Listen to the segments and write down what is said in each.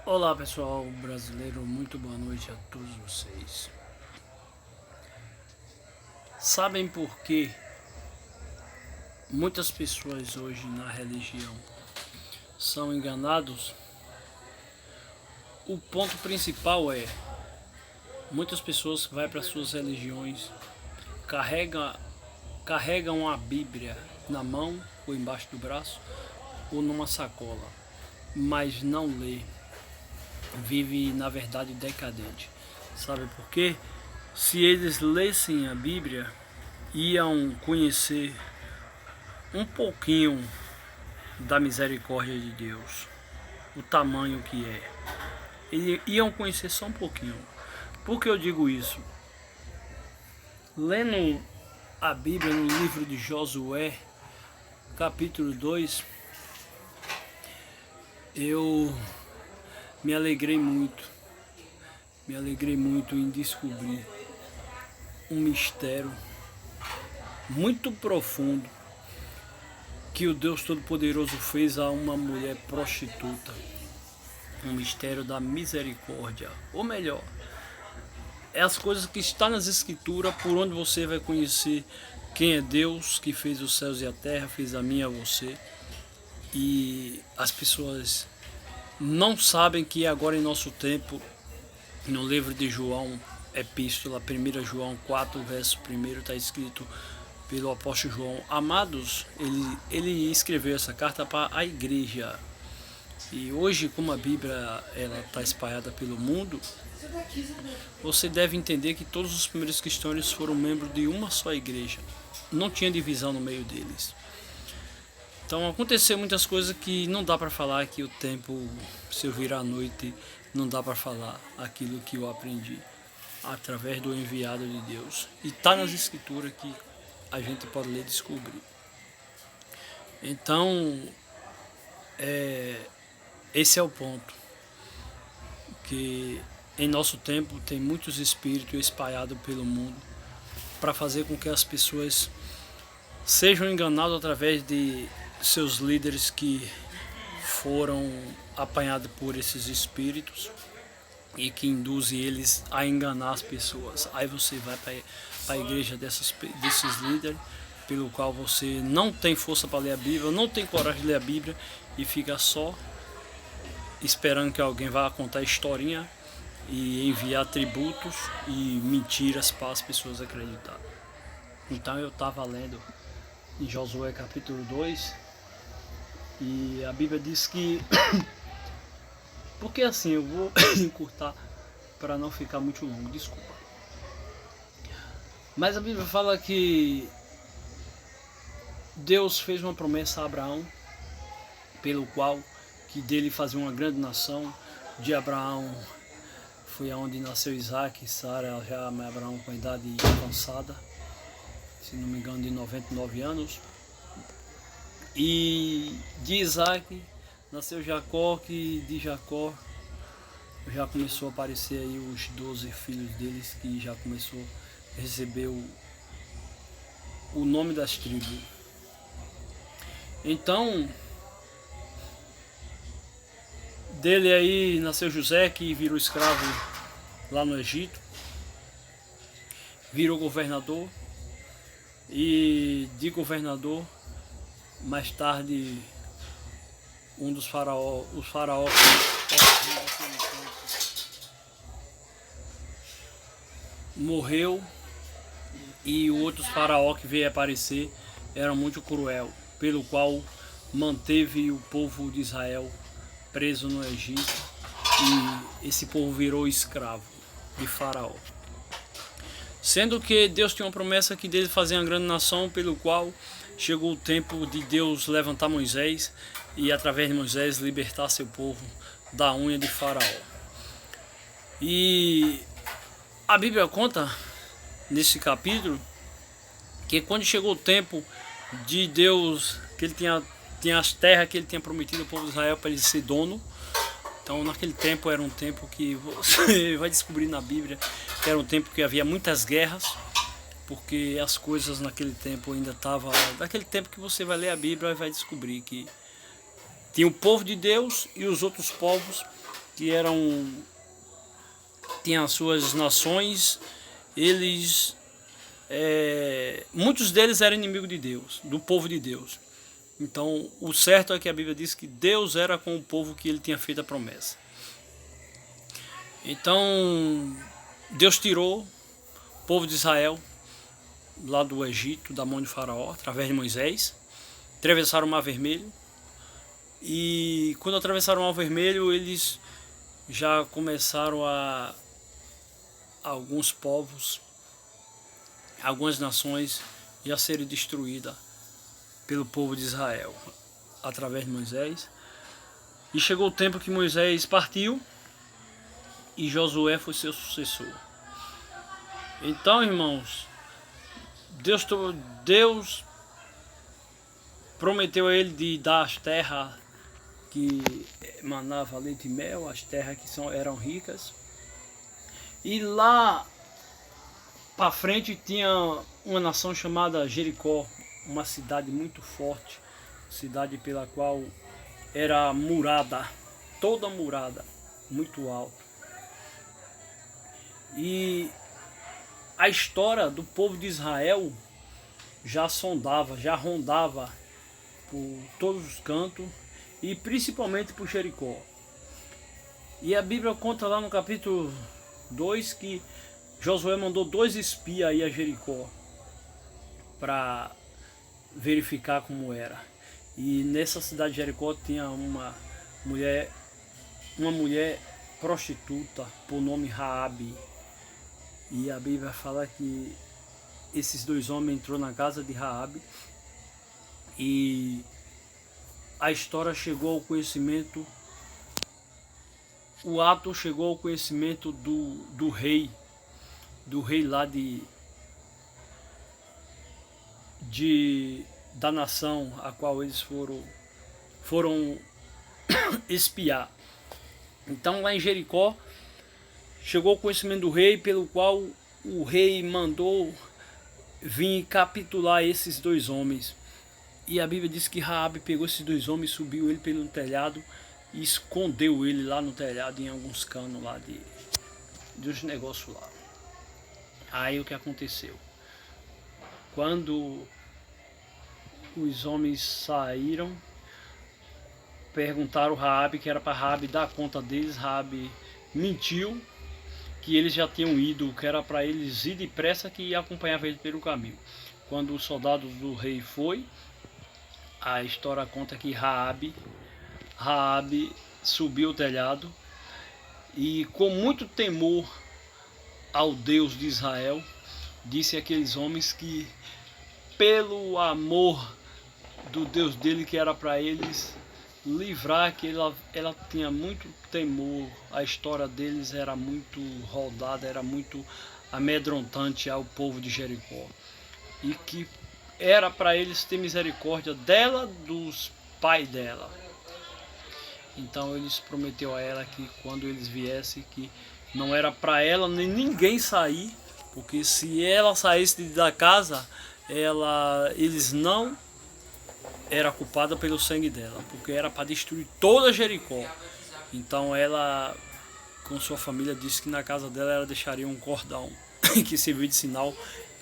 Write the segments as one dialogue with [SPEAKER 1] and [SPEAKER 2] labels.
[SPEAKER 1] Olá pessoal brasileiro, muito boa noite a todos vocês. Sabem por que muitas pessoas hoje na religião são enganados? O ponto principal é muitas pessoas que vão para suas religiões carregam a Bíblia na mão ou embaixo do braço ou numa sacola, mas não lê, vive na verdade decadente. Sabe por quê? Se eles lessem a Bíblia, iam conhecer um pouquinho da misericórdia de Deus, o tamanho que é. E iam conhecer só um pouquinho. Por que eu digo isso? Lendo a Bíblia no livro de Josué, capítulo 2, eu me alegrei muito. Me alegrei muito em descobrir um mistério muito profundo que o Deus Todo-Poderoso fez a uma mulher prostituta. Um mistério da misericórdia. Ou melhor, é as coisas que estão nas Escrituras, por onde você vai conhecer quem é Deus, que fez os céus e a terra, fez a mim e a você. E as pessoas não sabem que agora em nosso tempo, no livro de João, epístola 1 João 4, verso 1, está escrito pelo apóstolo João: amados, ele escreveu essa carta para a igreja. E hoje, como a Bíblia ela está espalhada pelo mundo, você deve entender que todos os primeiros cristãos foram membros de uma só igreja. Não tinha divisão no meio deles. Então aconteceu muitas coisas que não dá para falar, que o tempo, se eu virar à noite, não dá para falar aquilo que eu aprendi através do enviado de Deus. E está nas escrituras que a gente pode ler e descobrir. Então, esse é o ponto. Que em nosso tempo tem muitos espíritos espalhados pelo mundo para fazer com que as pessoas sejam enganadas através de seus líderes que foram apanhados por esses espíritos e que induzem eles a enganar as pessoas. Aí você vai para a igreja desses líderes, pelo qual você não tem força para ler a Bíblia, não tem coragem de ler a Bíblia e fica só esperando que alguém vá contar historinha e enviar tributos e mentiras para as pessoas acreditarem. Então eu estava lendo em Josué capítulo 2 e a Bíblia diz que porque assim eu vou encurtar para não ficar muito longo, desculpa. Mas a Bíblia fala que Deus fez uma promessa a Abraão, pelo qual que dele fazia uma grande nação. De Abraão foi aonde nasceu Isaac, Sara já Abraão com a idade avançada, se não me engano de 99 anos. E de Isaac nasceu Jacó, que de Jacó já começou a aparecer aí os 12 filhos deles, que já começou a receber o nome das tribos. Então, dele aí nasceu José, que virou escravo lá no Egito, virou governador, e de governador, mais tarde, um dos faraós, os faraós morreu, e o outro faraó que veio aparecer era muito cruel, pelo qual manteve o povo de Israel preso no Egito, e esse povo virou escravo de Faraó. Sendo que Deus tinha uma promessa que dele fazer uma grande nação, pelo qual chegou o tempo de Deus levantar Moisés e através de Moisés libertar seu povo da unha de Faraó. E a Bíblia conta nesse capítulo que quando chegou o tempo de Deus, que ele tinha as terras que ele tinha prometido ao povo de Israel para ele ser dono. Então naquele tempo era um tempo que você vai descobrir na Bíblia que era um tempo que havia muitas guerras, porque as coisas naquele tempo ainda estavam, daquele tempo que você vai ler a Bíblia e vai descobrir que tinha o povo de Deus e os outros povos que tinham as suas nações, muitos deles eram inimigos de Deus, do povo de Deus. Então, o certo é que a Bíblia diz que Deus era com o povo que ele tinha feito a promessa. Então, Deus tirou o povo de Israel lá do Egito, da mão de Faraó, através de Moisés. Atravessaram o Mar Vermelho. E quando atravessaram o Mar Vermelho, eles já começaram alguns povos, algumas nações já serem destruídas pelo povo de Israel, através de Moisés. E chegou o tempo que Moisés partiu e Josué foi seu sucessor. Então, irmãos, Deus prometeu a ele de dar as terras que manava leite e mel, as terras que eram ricas. E lá para frente tinha uma nação chamada Jericó, uma cidade muito forte, cidade pela qual era murada, toda murada, muito alta. E a história do povo de Israel já rondava por todos os cantos e principalmente por Jericó. E a Bíblia conta lá no capítulo 2 que Josué mandou 2 espias aí a Jericó para verificar como era. E nessa cidade de Jericó tinha uma mulher prostituta por nome Raabe. E a Bíblia fala que esses 2 homens entrou na casa de Raabe e a história chegou ao conhecimento, o ato chegou ao conhecimento do rei lá da nação a qual eles foram espiar. Então lá em Jericó chegou o conhecimento do rei, pelo qual o rei mandou vir capitular esses 2 homens. E a Bíblia diz que Raabe pegou esses 2 homens, subiu ele pelo telhado e escondeu ele lá no telhado em alguns canos lá dos negócios lá. Aí o que aconteceu? Quando os homens saíram, perguntaram a Raabe, que era para Raabe dar conta deles. Raabe mentiu que eles já tinham ido, que era para eles ir depressa, que acompanhava eles pelo caminho. Quando os soldados do rei foi, a história conta que Raabe subiu o telhado e com muito temor ao Deus de Israel, disse àqueles homens que pelo amor do Deus dele, que era para eles livrar, que ela tinha muito temor, a história deles era muito rodada, era muito amedrontante ao povo de Jericó, e que era para eles ter misericórdia dela, dos pais dela. Então eles prometeu a ela que quando eles viessem, que não era para ela nem ninguém sair, porque se ela saísse da casa, eles não era culpada pelo sangue dela, porque era para destruir toda Jericó. Então ela, com sua família, disse que na casa dela ela deixaria um cordão que servia de sinal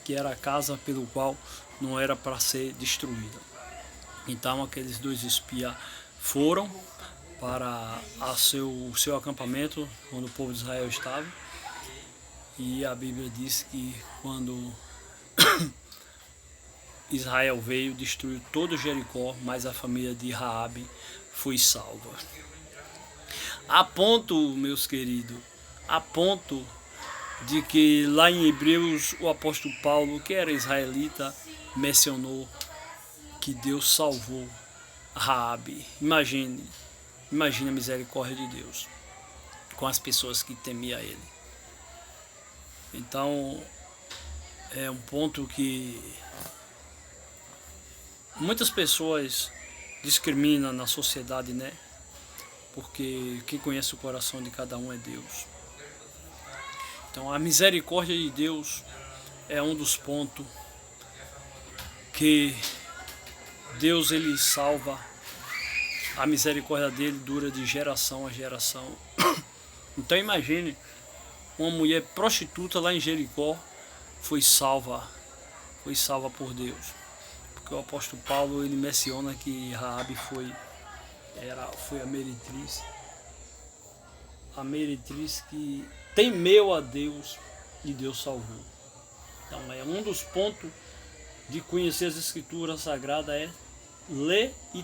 [SPEAKER 1] que era a casa pelo qual não era para ser destruída. Então aqueles 2 espias foram para o seu acampamento onde o povo de Israel estava, e a Bíblia diz que quando Israel veio, destruiu todo Jericó, mas a família de Raabe foi salva. A ponto, meus queridos, a ponto de que lá em Hebreus o apóstolo Paulo, que era israelita, mencionou que Deus salvou Raabe. Imagine a misericórdia de Deus com as pessoas que temiam ele. Então é um ponto que muitas pessoas discriminam na sociedade, né? Porque quem conhece o coração de cada um é Deus. Então a misericórdia de Deus é um dos pontos que Deus ele salva a misericórdia dele dura de geração a geração. Então imagine, uma mulher prostituta lá em Jericó foi salva por Deus. Porque o apóstolo Paulo, ele menciona que Raabe foi a meretriz que temeu a Deus e Deus salvou. Então é um dos pontos de conhecer as escrituras sagradas, é ler e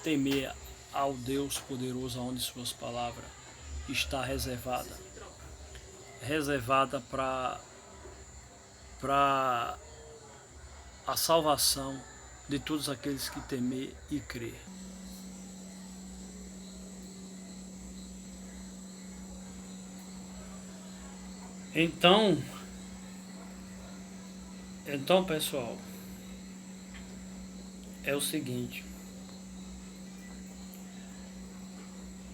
[SPEAKER 1] temer ao Deus poderoso, onde suas palavras está reservada para a salvação de todos aqueles que temer e crer. Então pessoal, é o seguinte,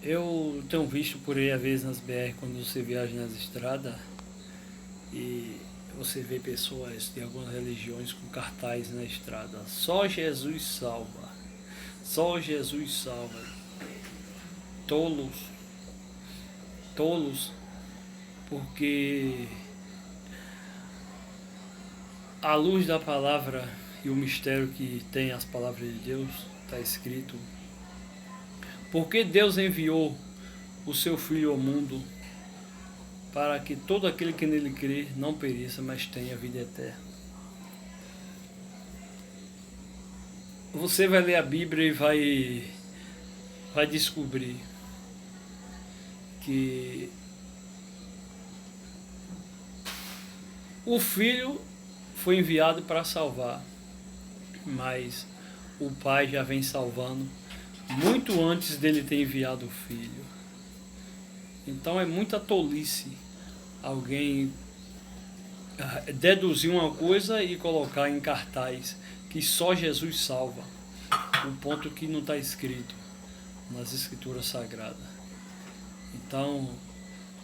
[SPEAKER 1] eu tenho visto por aí às vezes nas BR, quando você viaja nas estradas e você vê pessoas de algumas religiões com cartaz na estrada: só Jesus salva, só Jesus salva. Tolos, porque à luz da palavra e o mistério que tem as palavras de Deus, está escrito: porque Deus enviou o seu Filho ao mundo, para que todo aquele que nele crê não pereça, mas tenha vida eterna. Você vai ler a Bíblia e vai descobrir que o Filho foi enviado para salvar, mas o Pai já vem salvando muito antes dele ter enviado o Filho. Então é muita tolice alguém deduzir uma coisa e colocar em cartaz que só Jesus salva, um ponto que não está escrito nas escrituras sagradas. Então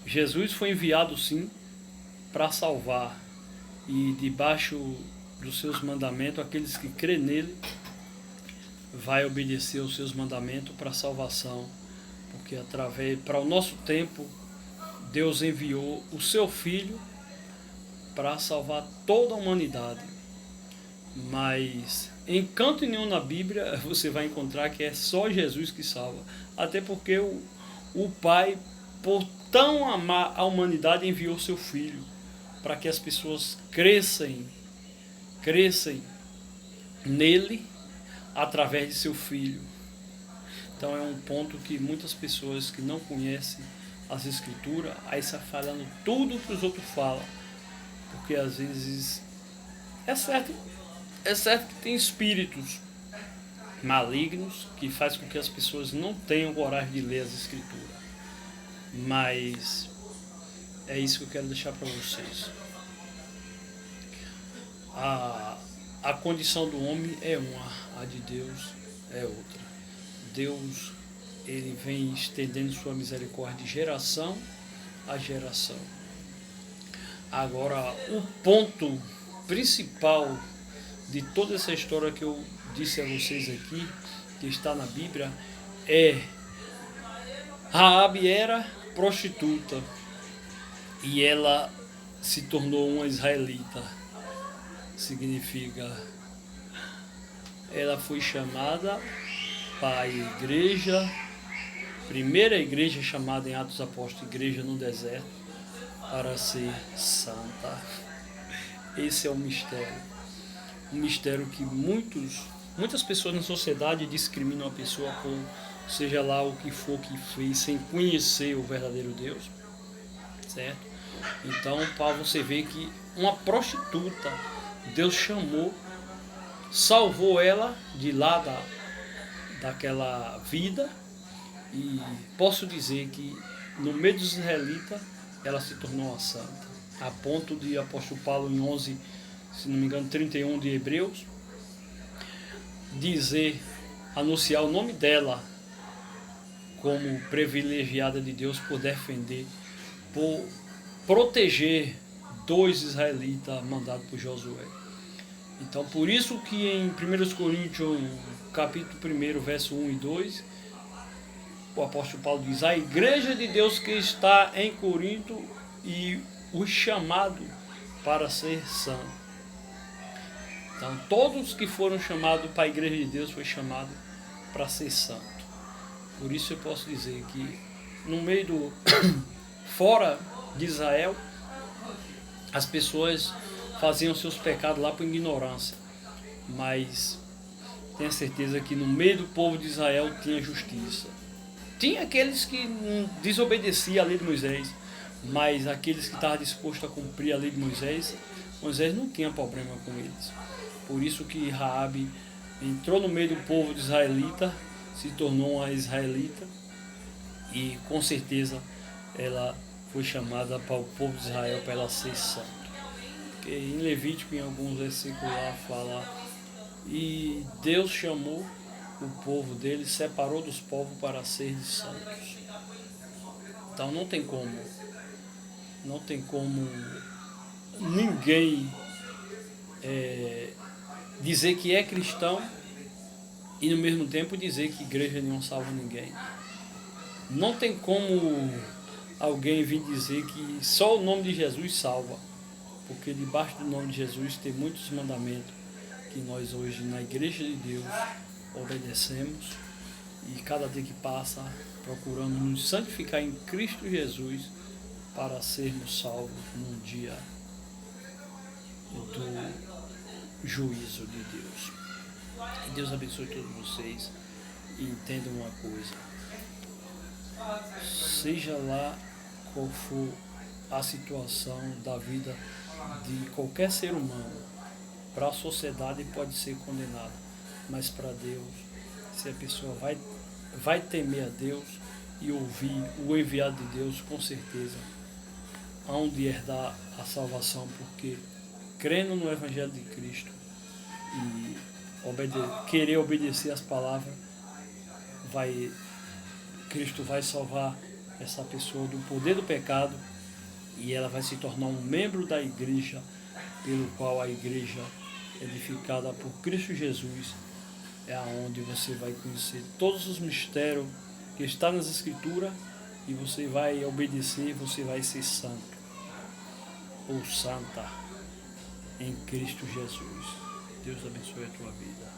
[SPEAKER 1] Jesus foi enviado sim para salvar, e debaixo dos seus mandamentos, aqueles que crê nele vai obedecer os seus mandamentos para a salvação, porque para o nosso tempo Deus enviou o seu Filho para salvar toda a humanidade. Mas em canto nenhum na Bíblia você vai encontrar que é só Jesus que salva, até porque o Pai, por tão amar a humanidade, enviou seu Filho para que as pessoas crescem nele através de seu Filho. Então é um ponto que muitas pessoas que não conhecem as escrituras, aí está falando tudo que os outros falam, porque às vezes é certo que tem espíritos malignos que faz com que as pessoas não tenham coragem de ler as escrituras, mas é isso que eu quero deixar para vocês. A condição do homem é uma, a de Deus é outra. Deus, ele vem estendendo sua misericórdia de geração a geração. Agora, o ponto principal de toda essa história que eu disse a vocês aqui, que está na Bíblia, é: Raabe era prostituta e ela se tornou uma israelita. Significa, ela foi chamada para a igreja, primeira igreja chamada em Atos Apóstolos, igreja no deserto, para ser santa. Esse é o mistério. Um mistério que muitas pessoas na sociedade discriminam a pessoa por seja lá o que for que fez, sem conhecer o verdadeiro Deus, certo? Então, para você ver que uma prostituta, Deus chamou, salvou ela de lá daquela vida, e posso dizer que no meio dos israelitas ela se tornou uma santa, a ponto de apóstolo Paulo em 11, se não me engano 31 de Hebreus, anunciar o nome dela como privilegiada de Deus por defender, por proteger 2 israelitas mandados por Josué. Então, por isso que em 1 Coríntios, capítulo 1, verso 1 e 2, o apóstolo Paulo diz: a igreja de Deus que está em Corinto e o chamado para ser santo. Então, todos que foram chamados para a igreja de Deus foi chamado para ser santo. Por isso eu posso dizer que no meio do fora de Israel, as pessoas faziam seus pecados lá por ignorância, mas tenha certeza que no meio do povo de Israel tinha justiça. Tinha aqueles que desobedeciam a lei de Moisés, mas aqueles que estavam dispostos a cumprir a lei de Moisés, Moisés não tinha problema com eles. Por isso que Raabe entrou no meio do povo de israelita, se tornou uma israelita, e com certeza ela foi chamada para o povo de Israel para ela ser santa. Porque em Levítico, em alguns versículos lá, fala: e Deus chamou o povo dele, separou dos povos para ser santos. Então não tem como ninguém dizer que é cristão e no mesmo tempo dizer que igreja não salva ninguém. Não tem como alguém vir dizer que só o nome de Jesus salva, porque debaixo do nome de Jesus tem muitos mandamentos que nós hoje na igreja de Deus obedecemos, e cada dia que passa procuramos nos santificar em Cristo Jesus para sermos salvos num dia do juízo de Deus. Que Deus abençoe todos vocês e entendam uma coisa: seja lá qual for a situação da vida de qualquer ser humano, para a sociedade pode ser condenado, mas para Deus, se a pessoa vai temer a Deus e ouvir o enviado de Deus, com certeza hão de herdar a salvação, porque crendo no Evangelho de Cristo e querer obedecer as palavras, Cristo vai salvar essa pessoa do poder do pecado, e ela vai se tornar um membro da igreja, pelo qual a igreja edificada por Cristo Jesus é aonde você vai conhecer todos os mistérios que está nas Escrituras, e você vai obedecer, você vai ser santo ou santa em Cristo Jesus. Deus abençoe a tua vida.